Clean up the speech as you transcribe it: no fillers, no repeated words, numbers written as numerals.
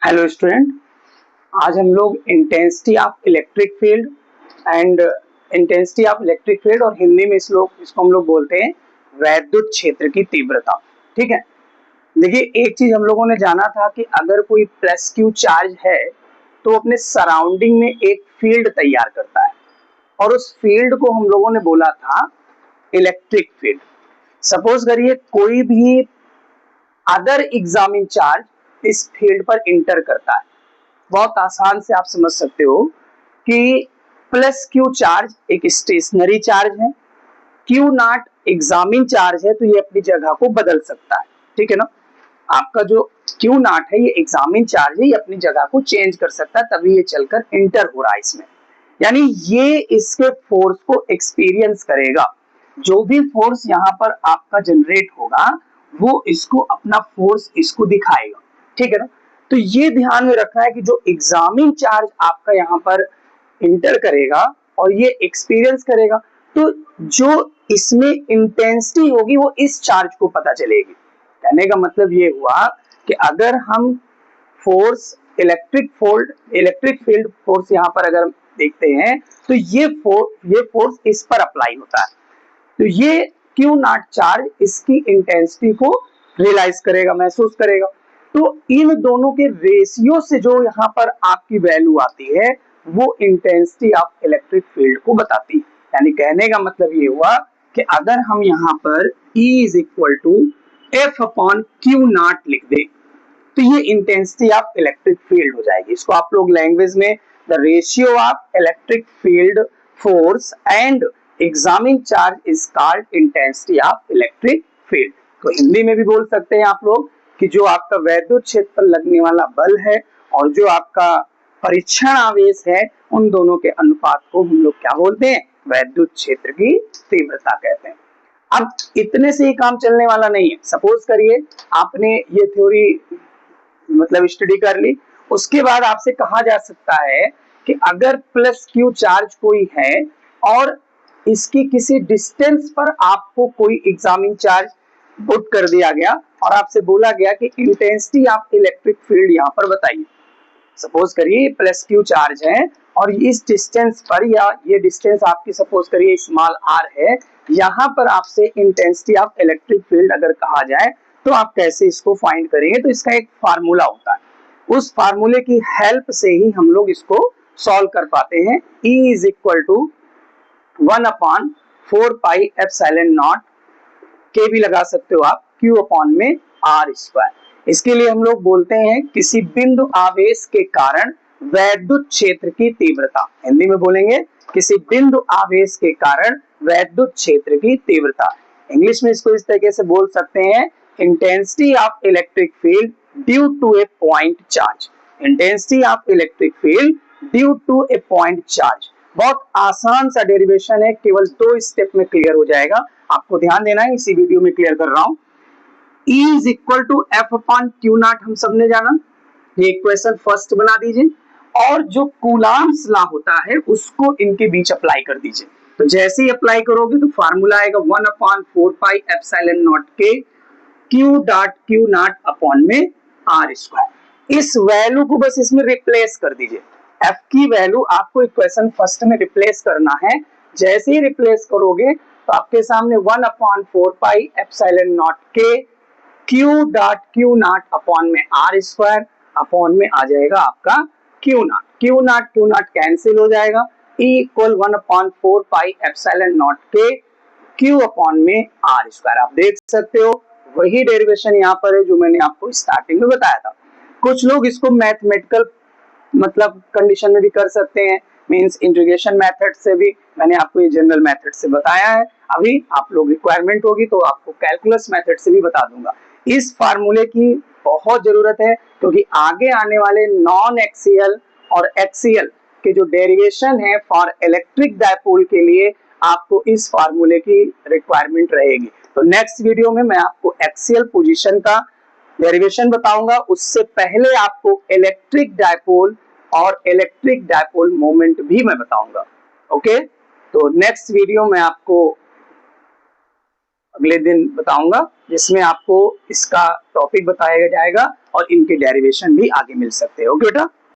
Hello student, आज हम लोग intensity of electric field and और हिंदी में इसको हम लोग बोलते हैं वैद्युत क्षेत्र की तीव्रता। ठीक है, देखिए एक चीज हम लोगों ने जाना था कि अगर कोई प्लस क्यू चार्ज है तो अपने सराउंडिंग में एक फील्ड तैयार करता है और उस फील्ड को हम लोगों ने बोला था इलेक्ट्रिक फील्ड। सपोज करिए कोई भी अदर एग्जामिंग चार्ज इस फील्ड पर इंटर करता है। बहुत आसान से आप समझ सकते हो कि प्लस क्यू चार्ज एक स्टेशनरी चार्ज है, क्यू नॉट एग्जामिंग चार्ज है, तो ये अपनी जगह को बदल सकता है। ठीक है ना, आपका जो क्यू नॉट है ये एग्जामिंग चार्ज है, ये अपनी जगह को चेंज कर सकता है, तभी ये चलकर इंटर हो रहा है इसमें। यानी ये इसके फोर्स को एक्सपीरियंस करेगा। जो भी फोर्स यहाँ पर आपका जनरेट होगा वो इसको अपना फोर्स इसको दिखाएगा। ठीक है ना, तो ये ध्यान में रखना है कि जो एग्जामिंग चार्ज आपका यहाँ पर इंटर करेगा और ये एक्सपीरियंस करेगा, तो जो इसमें इंटेंसिटी होगी वो इस चार्ज को पता चलेगी। कहने का मतलब ये हुआ कि अगर हम फोर्स इलेक्ट्रिक फील्ड फोर्स यहाँ पर अगर देखते हैं तो ये फोर्स इस पर अप्लाई होता है, तो ये क्यू नॉट चार्ज इसकी इंटेंसिटी को रियलाइज करेगा, महसूस करेगा। तो इन दोनों के रेशियो से जो यहाँ पर आपकी वैल्यू आती है वो इंटेंसिटी ऑफ इलेक्ट्रिक फील्ड को बताती है। यानी कहने का मतलब ये हुआ कि अगर हम यहाँ पर E is equal to F upon Q naught लिख दे तो ये इंटेंसिटी ऑफ इलेक्ट्रिक फील्ड हो जाएगी। इसको आप लोग लैंग्वेज में the ratio of electric field force and examining charge is called intensity of electric field. तो हिंदी में भी बोल सकते हैं आप लोग कि जो आपका वैद्युत क्षेत्र पर लगने वाला बल है और जो आपका परीक्षण आवेश है उन दोनों के अनुपात को हम लोग क्या बोलते हैं, वैद्युत क्षेत्र की तीव्रता कहते हैं। अब इतने से ही काम चलने वाला नहीं है। सपोज करिए आपने ये थ्योरी मतलब स्टडी कर ली, उसके बाद आपसे कहा जा सकता है कि अगर प्लस क्यू चार्ज कोई है और इसकी किसी डिस्टेंस पर आपको कोई एग्जामिंग चार्ज पुट कर दिया गया और आपसे बोला गया कि इंटेंसिटी ऑफ इलेक्ट्रिक फील्ड यहाँ पर बताइए। सपोज करिए प्लस क्यू चार्ज है और इस डिस्टेंस पर, या ये डिस्टेंस आपकी सपोज करिए स्मॉल आर है, यहाँ पर आपसे इंटेंसिटी ऑफ इलेक्ट्रिक फील्ड अगर कहा जाए तो आप कैसे इसको फाइंड करेंगे। तो इसका एक फार्मूला होता है, उस फार्मूले की हेल्प से ही हम लोग इसको सॉल्व कर पाते हैं। E is equal to 1/4 pi epsilon naught, के भी लगा सकते हो आप, Q अपॉन में R स्क्वायर। इसके लिए हम लोग बोलते हैं किसी बिंदु आवेश के कारण वैद्युत क्षेत्र की तीव्रता। हिंदी में बोलेंगे किसी बिंदु आवेश के कारण वैद्युत क्षेत्र की तीव्रता। इंग्लिश में इसको इस तरीके से बोल सकते हैं intensity of electric field due to a point charge. Intensity of electric field due to a point charge. बहुत आसान सा डेरिवेशन है, केवल 2 स्टेप में क्लियर हो जाएगा। आपको ध्यान देना है, इसी वीडियो में क्लियर कर रहा हूं। E is equal to F upon Q naught हम सबने जाना, ये इक्वेशन फर्स्ट बना दीजिए और जो कूलम्ब्स लॉ होता है उसको इनके बीच अप्लाई कर दीजिए। तो जैसे ही अप्लाई करोगे तो फार्मूला आएगा 1/4 पाई एप्सिलॉन नॉट के क्यू नॉट अपॉन में आर स्क्वायर। इस वैल्यू को बस इसमें रिप्लेस कर दीजिए। एफ की वैल्यू आपको इक्वेशन फर्स्ट में रिप्लेस करना है। जैसे ही रिप्लेस करोगे तो आपके सामने 1/4 पाई एप्सिलॉन नॉट के क्यू नॉट अपॉन में आर स्क्वायर अपॉन में आ जाएगा आपका क्यू नॉट कैंसिल हो जाएगा। E equal 1/4 pi epsilon naught के क्यू अपॉन में आर स्क्वायर। आप देख सकते हो वही डेरिवेशन यहाँ पर है जो मैंने आपको स्टार्टिंग में बताया था। कुछ लोग इसको मैथमेटिकल मतलब कंडीशन में भी कर सकते हैं, मींस इंटीग्रेशन मेथड से भी। मैंने आपको ये जनरल मेथड से बताया है, अभी आप लोग रिक्वायरमेंट होगी तो आपको कैलकुलस मेथड से भी बता दूंगा। इस फार्मूले की बहुत जरूरत है क्योंकि आगे आने वाले नॉन एक्सियल और एक्सियल के जो डेरिवेशन है फॉर इलेक्ट्रिक डायपोल के लिए आपको इस फार्मूले की रिक्वायरमेंट रहेगी। तो नेक्स्ट वीडियो में मैं आपको एक्सियल पोजीशन का डेरिवेशन बताऊंगा, उससे पहले आपको इलेक्ट्रिक डायपोल और इलेक्ट्रिक डायपोल मोमेंट भी मैं बताऊंगा। ओके, तो नेक्स्ट वीडियो में आपको अगले दिन बताऊंगा, जिसमें आपको इसका टॉपिक बताया जाएगा और इनके डेरिवेशन भी आगे मिल सकते हैं। ओके बेटा।